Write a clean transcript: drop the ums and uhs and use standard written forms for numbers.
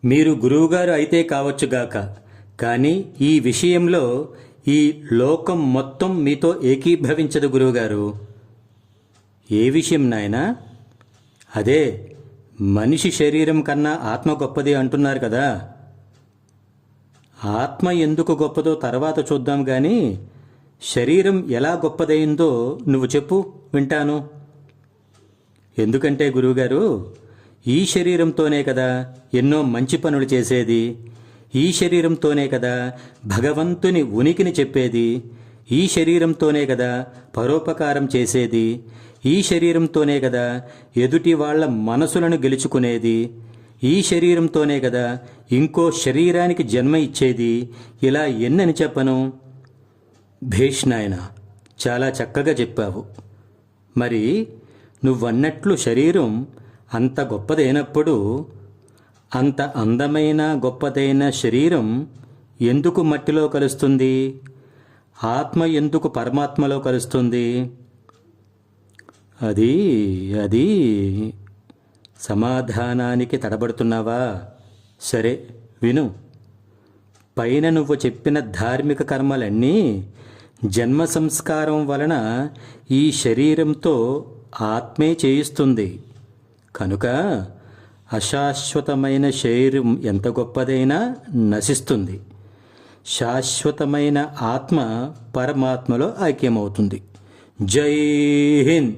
మీరు గురువుగారు అయితే కావచ్చుగాక, కానీ ఈ విషయంలో ఈ లోకం మొత్తం మీతో ఏకీభవించదు గురువుగారు. ఏ విషయం నాయనా? అదే, మనిషి శరీరం కన్నా ఆత్మ గొప్పది అంటున్నారు కదా. ఆత్మ ఎందుకు గొప్పదో తర్వాత చూద్దాం గాని, శరీరం ఎలా గొప్పదైందో నువ్వు చెప్పు, వింటాను. ఎందుకంటే గురువుగారు, ఈ శరీరంతోనే కదా ఎన్నో మంచి పనులు చేసేది, ఈ శరీరంతోనే కదా భగవంతుని ఉనికిని చెప్పేది, ఈ శరీరంతోనే కదా పరోపకారం చేసేది, ఈ శరీరంతోనే కదా ఎదుటి వాళ్ళ మనసులను గెలుచుకునేది, ఈ శరీరంతోనే కదా ఇంకో శరీరానికి జన్మ ఇచ్చేది. ఇలా ఎన్నని చెప్పను? భేష్ నాయనా, చాలా చక్కగా చెప్పావు. మరి నువ్వన్నట్లు శరీరం అంత గొప్పదైనప్పుడు, అంత అందమైన గొప్పదైన శరీరం ఎందుకు మట్టిలో కలుస్తుంది? ఆత్మ ఎందుకు పరమాత్మలో కలుస్తుంది? అది అది సమాధానానికి తడబడుతున్నావా? సరే విను. పైన నువ్వు చెప్పిన ధార్మిక కర్మలన్నీ జన్మ సంస్కారం వలన ఈ శరీరంతో ఆత్మే చేయిస్తుంది. కనుక అశాశ్వతమైన శరీరం ఎంత గొప్పదైనా నశిస్తుంది. శాశ్వతమైన ఆత్మ పరమాత్మలో ఐక్యమవుతుంది. జై హింద్.